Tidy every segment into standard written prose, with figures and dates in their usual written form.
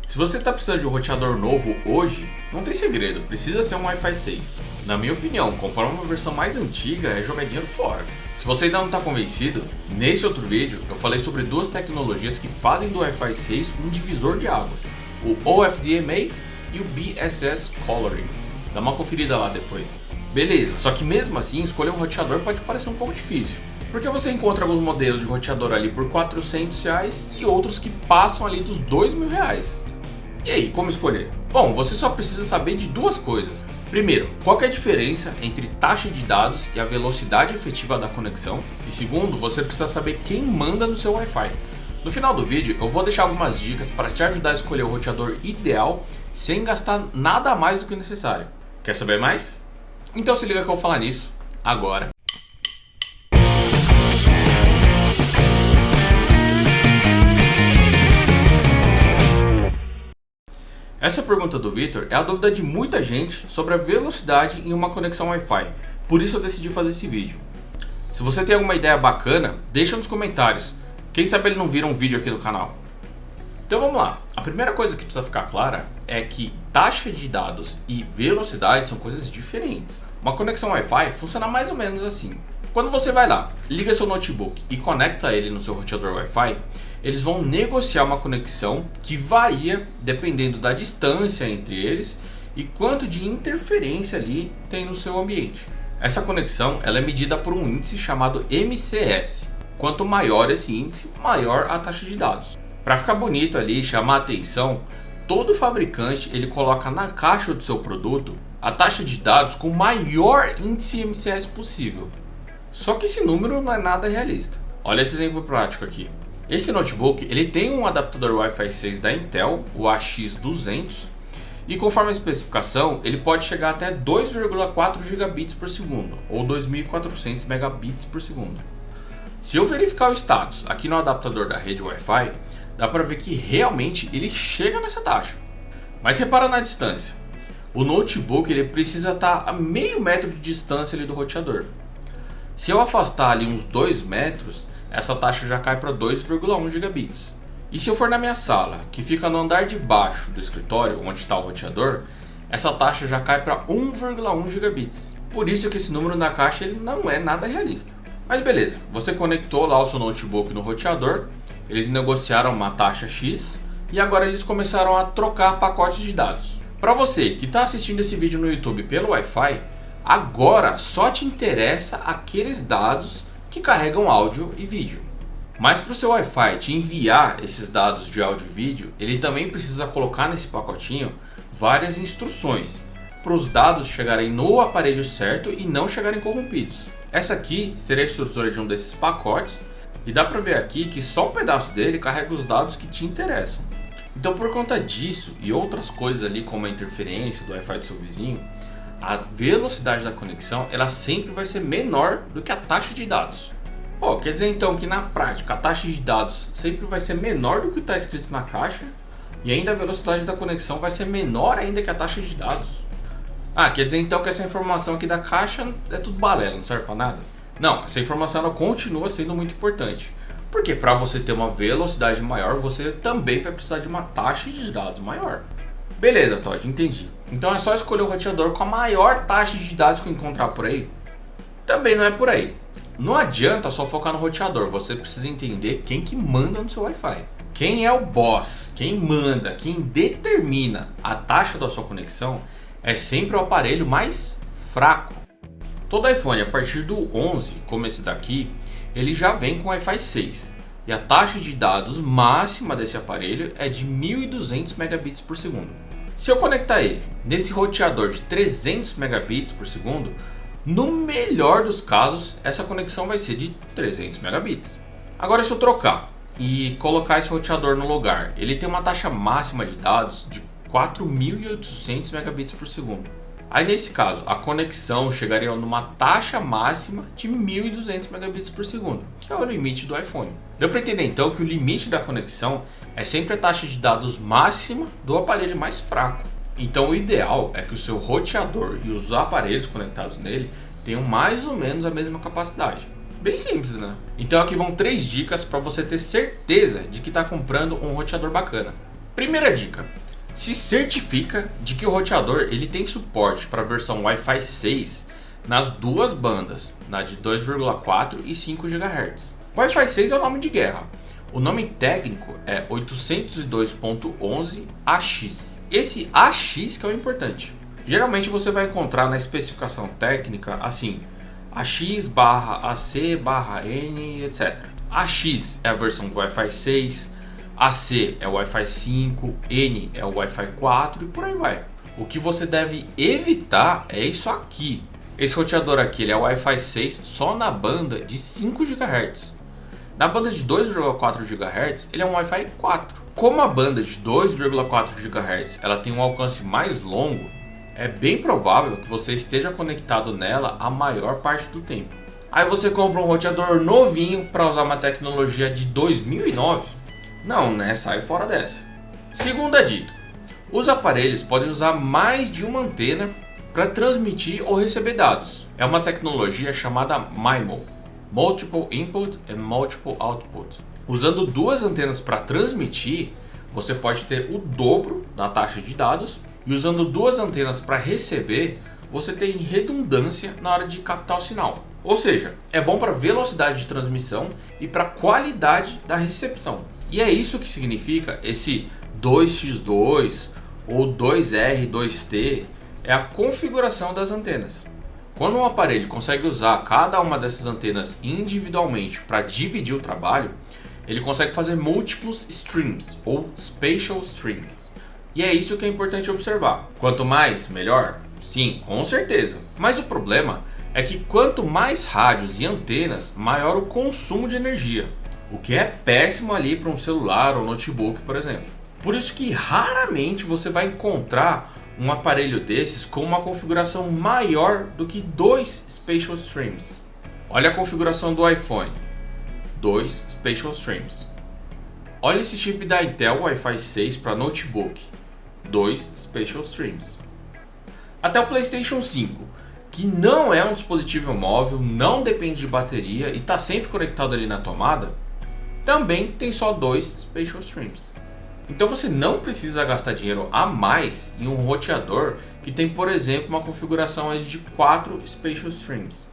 Se você está precisando de um roteador novo hoje, não tem segredo, precisa ser um Wi-Fi 6. Na minha opinião, comprar uma versão mais antiga é jogar dinheiro fora. Se você ainda não está convencido, nesse outro vídeo eu falei sobre duas tecnologias que fazem do Wi-Fi 6 um divisor de águas, o OFDMA e o BSS Coloring. Dá uma conferida lá depois. Beleza, só que mesmo assim escolher um roteador pode parecer um pouco difícil, porque você encontra alguns modelos de roteador ali por R$400 e outros que passam ali dos R$2.000. E aí, como escolher? Bom, você só precisa saber de duas coisas. Primeiro, qual é a diferença entre taxa de dados e a velocidade efetiva da conexão? E segundo, você precisa saber quem manda no seu Wi-Fi. No final do vídeo, eu vou deixar algumas dicas para te ajudar a escolher o roteador ideal sem gastar nada mais do que o necessário. Quer saber mais? Então se liga que eu vou falar nisso agora. Essa pergunta do Victor é a dúvida de muita gente sobre a velocidade em uma conexão Wi-Fi, por isso eu decidi fazer esse vídeo. Se você tem alguma ideia bacana, deixa nos comentários, quem sabe ele não vira um vídeo aqui no canal. Então vamos lá, a primeira coisa que precisa ficar clara é que taxa de dados e velocidade são coisas diferentes. Uma conexão Wi-Fi funciona mais ou menos assim. Quando você vai lá, liga seu notebook e conecta ele no seu roteador Wi-Fi, eles vão negociar uma conexão que varia dependendo da distância entre eles e quanto de interferência ali tem no seu ambiente. Essa conexão ela é medida por um índice chamado MCS. Quanto maior esse índice, maior a taxa de dados. Para ficar bonito ali e chamar a atenção, todo fabricante ele coloca na caixa do seu produto a taxa de dados com o maior índice MCS possível. Só que esse número não é nada realista. Olha esse exemplo prático aqui. Esse notebook ele tem um adaptador Wi-Fi 6 da Intel, o AX200, e conforme a especificação ele pode chegar até 2,4 gigabits por segundo ou 2.400 megabits por segundo. Se eu verificar o status aqui no adaptador da rede Wi-Fi, dá para ver que realmente ele chega nessa taxa. Mas repara na distância. O notebook ele precisa estar a meio metro de distância ali do roteador. Se eu afastar ali uns 2 metros, essa taxa já cai para 2,1 gigabits. E se eu for na minha sala, que fica no andar de baixo do escritório, onde está o roteador, essa taxa já cai para 1,1 gigabits. Por isso que esse número na caixa ele não é nada realista. Mas beleza, você conectou lá o seu notebook no roteador, eles negociaram uma taxa X e agora eles começaram a trocar pacotes de dados. Para você que está assistindo esse vídeo no YouTube pelo Wi-Fi, agora só te interessa aqueles dados que carregam áudio e vídeo. Mas para o seu Wi-Fi te enviar esses dados de áudio e vídeo, ele também precisa colocar nesse pacotinho várias instruções para os dados chegarem no aparelho certo e não chegarem corrompidos. Essa aqui seria a estrutura de um desses pacotes e dá para ver aqui que só um pedaço dele carrega os dados que te interessam. Então por conta disso e outras coisas ali como a interferência do Wi-Fi do seu vizinho, a velocidade da conexão ela sempre vai ser menor do que a taxa de dados. Pô, quer dizer então que na prática a taxa de dados sempre vai ser menor do que está escrito na caixa e ainda a velocidade da conexão vai ser menor ainda que a taxa de dados. Ah, quer dizer então que essa informação aqui da caixa é tudo balela, não serve para nada? Não, essa informação ela continua sendo muito importante, porque para você ter uma velocidade maior você também vai precisar de uma taxa de dados maior. Beleza, Todd, entendi. Então é só escolher o roteador com a maior taxa de dados que eu encontrar por aí? Também não é por aí. Não adianta só focar no roteador, você precisa entender quem que manda no seu Wi-Fi. Quem é o boss, quem manda, quem determina a taxa da sua conexão é sempre o aparelho mais fraco. Todo iPhone a partir do 11, como esse daqui, ele já vem com Wi-Fi 6. E a taxa de dados máxima desse aparelho é de 1.200 megabits por segundo. Se eu conectar ele nesse roteador de 300 megabits por segundo, no melhor dos casos, essa conexão vai ser de 300 megabits. Agora se eu trocar e colocar esse roteador no lugar, ele tem uma taxa máxima de dados de 4.800 megabits por segundo. Aí nesse caso, a conexão chegaria numa taxa máxima de 1.200 megabits por segundo, que é o limite do iPhone. Deu para entender então que o limite da conexão é sempre a taxa de dados máxima do aparelho mais fraco. Então o ideal é que o seu roteador e os aparelhos conectados nele tenham mais ou menos a mesma capacidade. Bem simples, né? Então aqui vão 3 dicas para você ter certeza de que está comprando um roteador bacana. Primeira dica: se certifica de que o roteador ele tem suporte para a versão Wi-Fi 6 nas duas bandas, na de 2,4 e 5 GHz. Wi-Fi 6 é o nome de guerra. O nome técnico é 802.11ax. Esse AX que é o importante. Geralmente você vai encontrar na especificação técnica assim: AX/AC/N, etc. AX é a versão do Wi-Fi 6, AC é o Wi-Fi 5, N é o Wi-Fi 4 e por aí vai. O que você deve evitar é isso aqui. Esse roteador aqui ele é Wi-Fi 6 só na banda de 5 GHz. Na banda de 2,4 GHz ele é um Wi-Fi 4. Como a banda de 2,4 GHz ela tem um alcance mais longo, é bem provável que você esteja conectado nela a maior parte do tempo. Aí você compra um roteador novinho para usar uma tecnologia de 2009? Não, né? Sai fora dessa. Segunda dica: os aparelhos podem usar mais de uma antena para transmitir ou receber dados. É uma tecnologia chamada MIMO, Multiple Input and Multiple Output. Usando duas antenas para transmitir, você pode ter o dobro da taxa de dados, e usando duas antenas para receber, você tem redundância na hora de captar o sinal. Ou seja, é bom para velocidade de transmissão e para qualidade da recepção. E é isso que significa esse 2x2 ou 2R2T, é a configuração das antenas. Quando um aparelho consegue usar cada uma dessas antenas individualmente para dividir o trabalho, ele consegue fazer múltiplos streams ou spatial streams. E é isso que é importante observar. Quanto mais, melhor? Sim, com certeza. Mas o problema é que quanto mais rádios e antenas, maior o consumo de energia. O que é péssimo ali para um celular ou notebook, por exemplo. Por isso que raramente você vai encontrar um aparelho desses com uma configuração maior do que 2 spatial streams. Olha a configuração do iPhone: 2 spatial streams. Olha esse chip da Intel Wi-Fi 6 para notebook: 2 spatial streams. Até o PlayStation 5, que não é um dispositivo móvel, não depende de bateria e está sempre conectado ali na tomada, também tem só 2 spatial streams. Então você não precisa gastar dinheiro a mais em um roteador que tem, por exemplo, uma configuração ali de 4 spatial streams,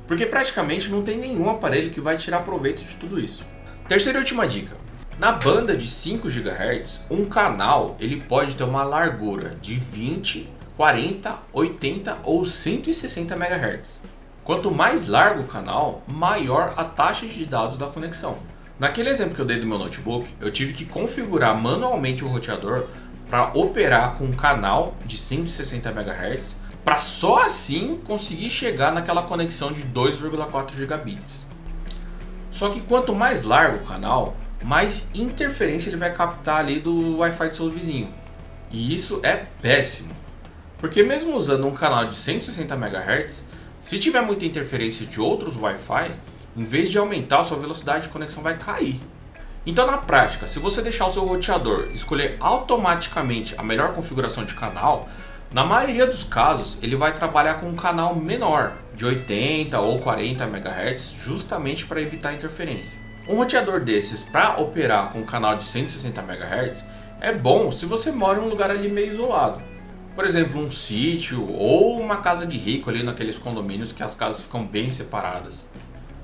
porque praticamente não tem nenhum aparelho que vai tirar proveito de tudo isso. Terceira e última dica: na banda de 5 GHz, um canal ele pode ter uma largura de 20, 40, 80 ou 160 MHz. Quanto mais largo o canal, maior a taxa de dados da conexão. Naquele exemplo que eu dei do meu notebook, eu tive que configurar manualmente o roteador para operar com um canal de 160 MHz, para só assim conseguir chegar naquela conexão de 2,4 gigabits. Só que quanto mais largo o canal, mais interferência ele vai captar ali do Wi-Fi do seu vizinho. E isso é péssimo, porque mesmo usando um canal de 160 MHz, se tiver muita interferência de outros Wi-Fi, em vez de aumentar, a sua velocidade de conexão vai cair. Então na prática, se você deixar o seu roteador escolher automaticamente a melhor configuração de canal, na maioria dos casos ele vai trabalhar com um canal menor, de 80 ou 40 MHz, justamente para evitar interferência. Um roteador desses para operar com um canal de 160 MHz é bom se você mora em um lugar ali meio isolado. Por exemplo, um sítio ou uma casa de rico ali naqueles condomínios que as casas ficam bem separadas.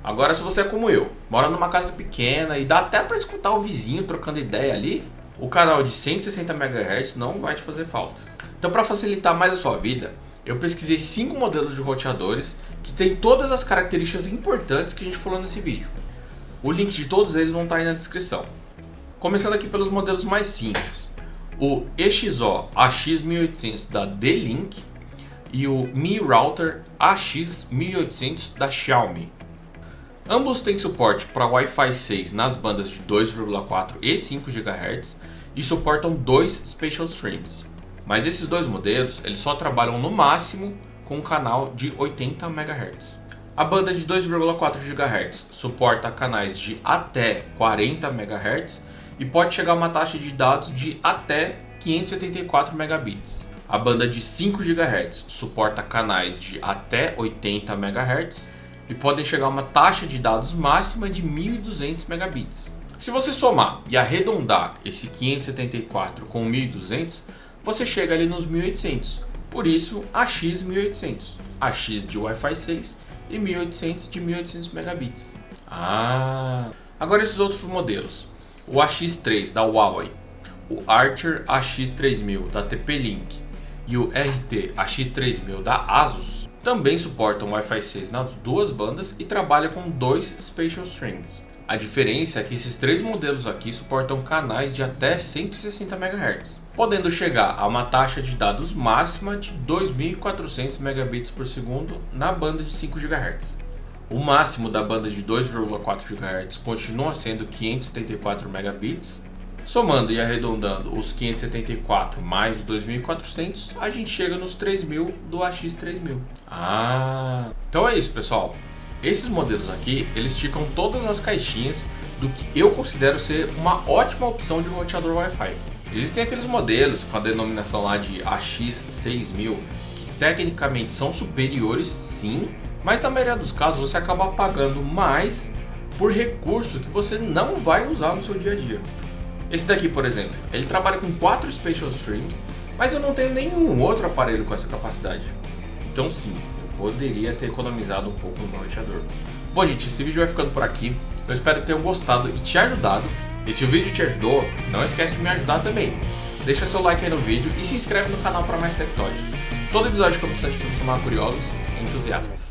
Agora, se você é como eu, mora numa casa pequena e dá até para escutar o vizinho trocando ideia ali, o canal de 160 MHz não vai te fazer falta. Então, para facilitar mais a sua vida, eu pesquisei 5 modelos de roteadores que têm todas as características importantes que a gente falou nesse vídeo. O link de todos eles vão estar aí na descrição. Começando aqui pelos modelos mais simples: o EXO AX1800 da D-Link e o Mi Router AX1800 da Xiaomi. Ambos têm suporte para Wi-Fi 6 nas bandas de 2,4 e 5 GHz e suportam 2 spatial streams. Mas esses dois modelos eles só trabalham no máximo com um canal de 80 MHz. A banda de 2,4 GHz suporta canais de até 40 MHz e pode chegar a uma taxa de dados de até 584 megabits. A banda de 5 GHz suporta canais de até 80 MHz e podem chegar a uma taxa de dados máxima de 1200 megabits. Se você somar e arredondar esse 574 com 1200, você chega ali nos 1800. Por isso, AX 1800, AX de Wi-Fi 6 e 1800 de 1800 megabits. Agora esses outros modelos. O AX3 da Huawei, o Archer AX3000 da TP-Link e o RT AX3000 da Asus também suportam Wi-Fi 6 nas duas bandas e trabalham com 2 Spatial Streams. A diferença é que esses três modelos aqui suportam canais de até 160 MHz, podendo chegar a uma taxa de dados máxima de 2.400 megabits por segundo na banda de 5 GHz. O máximo da banda de 2,4 GHz continua sendo 574 megabits. Somando e arredondando os 574 mais os 2.400, a gente chega nos 3.000 do AX3000. Então é isso, pessoal. Esses modelos aqui, eles ficam todas as caixinhas do que eu considero ser uma ótima opção de um roteador Wi-Fi. Existem aqueles modelos com a denominação lá de AX6000, que tecnicamente são superiores, sim, mas na maioria dos casos você acaba pagando mais por recurso que você não vai usar no seu dia a dia. Esse daqui, por exemplo, ele trabalha com 4 Spatial Streams, mas eu não tenho nenhum outro aparelho com essa capacidade. Então sim, eu poderia ter economizado um pouco no meu roteador. Bom, gente, esse vídeo vai ficando por aqui. Eu espero que tenham gostado e te ajudado. E se o vídeo te ajudou, não esquece de me ajudar também. Deixa seu like aí no vídeo e se inscreve no canal para mais Tectóide. Todo episódio que eu preciso de transformar curiosos em entusiastas.